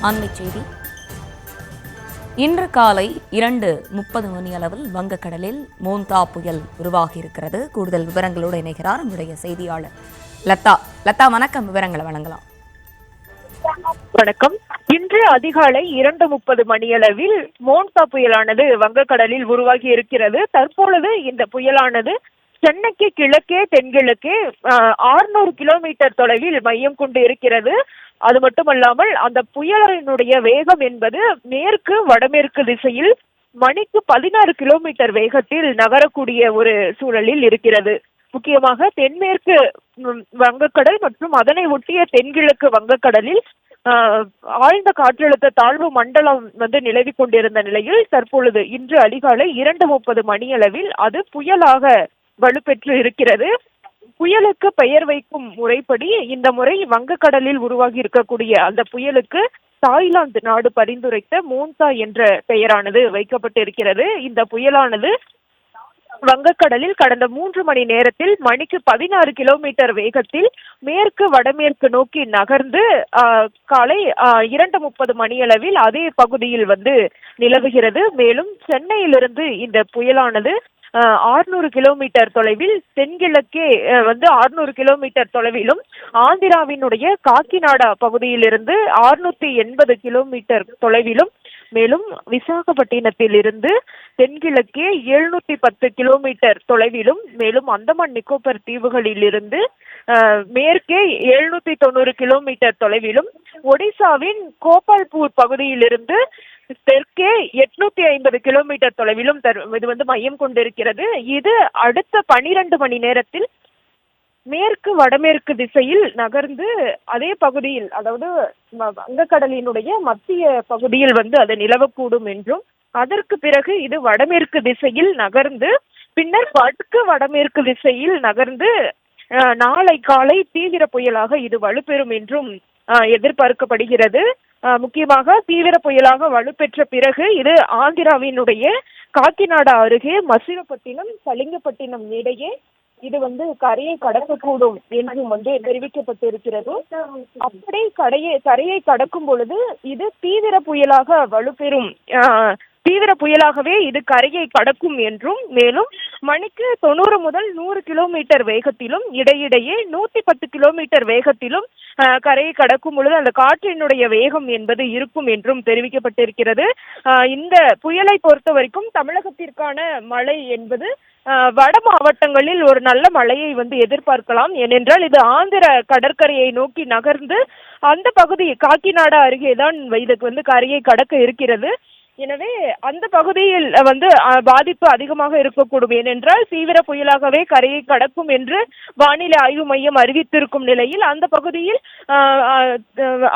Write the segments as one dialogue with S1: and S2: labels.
S1: அண்மைச் செய்தி. இன்று காலை 2:30 மணியளவில் வங்கக்கடலில் மோந்தா புயல் உருவாகியிருக்கிறது. கூடுதல் விவரங்களோடு இணைகிறார் நம்முடைய செய்தியாளர் லதா. லதா, வணக்கம். விவரங்களை வழங்கலாம்.
S2: வணக்கம். இன்று அதிகாலை 2:30 மணியளவில் மோன்தா புயலானது வங்கக்கடலில் உருவாகி இருக்கிறது. தற்பொழுது இந்த புயலானது சென்னைக்கு கிழக்கே தென்கிழக்கே 600 கிலோமீட்டர் தொலைவில் மையம் கொண்டு இருக்கிறது. அது மட்டுமல்லாமல் அந்த புயலினுடைய வேகம் என்பது மேற்கு வடமேற்கு திசையில் மணிக்கு 16 கிலோமீட்டர் வேகத்தில் நகரக்கூடிய ஒரு சூழலில் இருக்கிறது. முக்கியமாக தென்மேற்கு வங்கக்கடல் மற்றும் அதனை ஒட்டிய தென்கிழக்கு வங்கக்கடலில் ஆழ்ந்த காற்றழுத்த தாழ்வு மண்டலம் நிலவி கொண்டிருந்த நிலையில் தற்பொழுது இன்று அதிகாலை 2:30 மணியளவில் அது புயலாக வலுப்பெற்று இருக்கிறது. புயலுக்கு பெயர் வைக்கும் முறைப்படி இந்த முறை வங்கக்கடலில் உருவாகி இருக்கக்கூடிய அந்த புயலுக்கு தாய்லாந்து நாடு பரிந்துரைத்த மோன்தா என்ற பெயரானது வைக்கப்பட்டிருக்கிறது. இந்த புயலானது வங்கக்கடலில் கடந்த 3 மணி நேரத்தில் மணிக்கு 16 கிலோமீட்டர் வேகத்தில் மேற்கு வடமேற்கு நோக்கி நகர்ந்து காலை 2:30 மணியளவில் அதே பகுதியில் நிலவுகிறது. மேலும் சென்னையிலிருந்து இந்த புயலானது 600 கிலோமீட்டர் தொலைவில் தென்கிழக்கே 600 கிலோமீட்டர் தொலைவிலும், ஆந்திராவினுடைய காக்கிநாடா பகுதியிலிருந்து 680 கிலோமீட்டர் தொலைவிலும், மேலும் விசாகப்பட்டினத்தில் இருந்து தென்கிழக்கே 710 கிலோமீட்டர் தொலைவிலும், மேலும் அந்தமான் நிக்கோபர் தீவுகளில் இருந்து மேற்கே 790 கிலோமீட்டர் தொலைவிலும், ஒடிசாவின் கோபால்பூர் பகுதியிலிருந்து தெற்கே 850 கிலோமீட்டர் தொலைவிலும் இது மையம் கொண்டிருக்கிறது. இது அடுத்த 12 மணி நேரத்தில் மேற்கு வடமேற்கு திசையில் நகர்ந்து அதே பகுதியில், அதாவது வங்கக்கடலினுடைய மத்திய பகுதியில் அது நிலவக்கூடும் என்றும், அதற்கு பிறகு இது வடமேற்கு திசையில் நகர்ந்து பின்னர் வடக்கு வடமேற்கு திசையில் நகர்ந்து நாளை காலை தீவிர புயலாக இது வலுப்பெறும் என்றும் எதிர்பார்க்கப்படுகிறது. முக்கியமாக தீவிர புயலாக வலுப்பெற்ற பிறகு இது ஆந்திராவினுடைய காக்கிநாடா அருகே மசிரப்பட்டினம் கலிங்கப்பட்டினம் இடையே இது கரையை கடக்கக்கூடும் என்றும் தெரிவிக்கப்பட்டிருக்கிறது. அப்படி கரையை கடக்கும் பொழுது இது தீவிர புயலாக வலுப்பெறும், தீவிர புயலாகவே இது கரையை கடக்கும் என்றும், மேலும் மணிக்கு 90 முதல் 100 கிலோமீட்டர் வேகத்திலும் இடையிடையே 110 கிலோமீட்டர் வேகத்திலும் கரையை கடக்கும் பொழுது அந்த காற்றினுடைய வேகம் என்பது இருக்கும் என்றும் தெரிவிக்கப்பட்டிருக்கிறது. இந்த புயலை பொறுத்த வரைக்கும் தமிழகத்திற்கான மழை என்பது வட மாவட்டங்களில் ஒரு நல்ல மழையை எதிர்பார்க்கலாம். ஏனென்றால் இது ஆந்திர கடற்கரையை நோக்கி நகர்ந்து அந்த பகுதி காக்கிநாடா அருகேதான் இதுக்கு கரையை கடக்க இருக்கிறது. எனவே அந்த பகுதியில் பாதிப்பு அதிகமாக இருக்கக்கூடும். ஏனென்றால் தீவிர புயலாகவே கரையை கடக்கும் என்று வானிலை ஆய்வு மையம் அறிவித்திருக்கும் நிலையில் அந்த பகுதியில்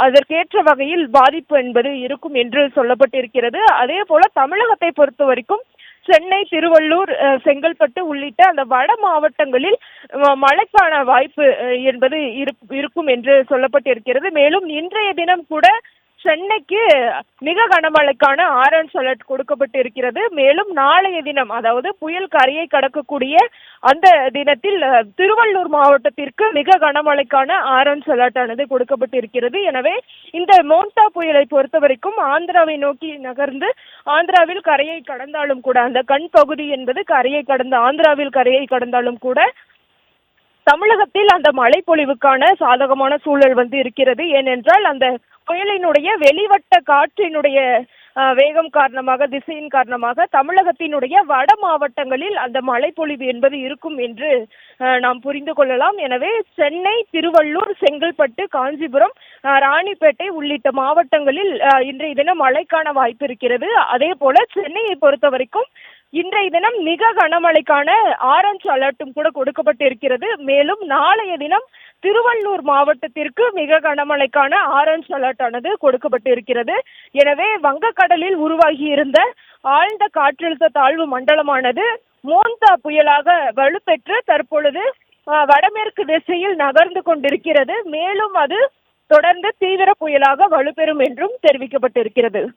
S2: அதற்கேற்ற வகையில் பாதிப்பு என்பது இருக்கும் என்று சொல்லப்பட்டிருக்கிறது. அதே போல தமிழகத்தை பொறுத்த வரைக்கும் சென்னை, திருவள்ளூர், செங்கல்பட்டு உள்ளிட்ட அந்த வட மாவட்டங்களில் மழைக்கான வாய்ப்பு என்பது இருக்கும் என்று சொல்லப்பட்டிருக்கிறது. மேலும் இன்றைய தினம் கூட சென்னைக்கு மிக கனமழைக்கான ஆரஞ்ச் அலர்ட் கொடுக்கப்பட்டிருக்கிறது. மேலும் நாளைய தினம், அதாவது புயல் கரையை கடக்கக்கூடிய அந்த தினத்தில் திருவள்ளூர் மாவட்டத்திற்கு மிக கனமழைக்கான ஆரஞ்ச் அலர்ட் ஆனது கொடுக்கப்பட்டிருக்கிறது. எனவே இந்த மோன்தா புயலை பொறுத்த வரைக்கும் ஆந்திராவை நோக்கி நகர்ந்து ஆந்திராவில் கரையை கடந்தாலும் கூட, அந்த கண் பகுதி என்பது கரையை கடந்த ஆந்திராவில் கரையை கடந்தாலும் கூட தமிழகத்தில் அந்த மழை பொழிவுக்கான சாதகமான சூழல் இருக்கிறது. ஏனென்றால் அந்த புயலினுடைய வெளிவட்ட காற்றினுடைய வேகம் காரணமாக, திசையின் காரணமாக தமிழகத்தினுடைய வட மாவட்டங்களில் அந்த மழை பொழிவு என்பது இருக்கும் என்று நாம் புரிந்து கொள்ளலாம். எனவே சென்னை, திருவள்ளூர், செங்கல்பட்டு, காஞ்சிபுரம், ராணிப்பேட்டை உள்ளிட்ட மாவட்டங்களில் இன்றைய தினம் மழைக்கான வாய்ப்பு இருக்கிறது. அதே போல சென்னையை பொறுத்த வரைக்கும் இன்றைய தினம் மிக கனமழைக்கான ஆரஞ்ச் அலர்ட்டும் கூட கொடுக்கப்பட்டிருக்கிறது. மேலும் நாளைய தினம் திருவள்ளூர் மாவட்டத்திற்கு மிக கனமழைக்கான ஆரஞ்ச் அலர்ட் ஆனது கொடுக்கப்பட்டிருக்கிறது. எனவே வங்கக்கடலில் உருவாகி இருந்த ஆழ்ந்த காற்றழுத்த தாழ்வு மண்டலமானது மோன்தா புயலாக வலுப்பெற்று தற்பொழுது வடமேற்கு திசையில் நகர்ந்து கொண்டிருக்கிறது. மேலும் அது தொடர்ந்து தீவிர புயலாக வலுப்பெறும் என்றும் தெரிவிக்கப்பட்டிருக்கிறது.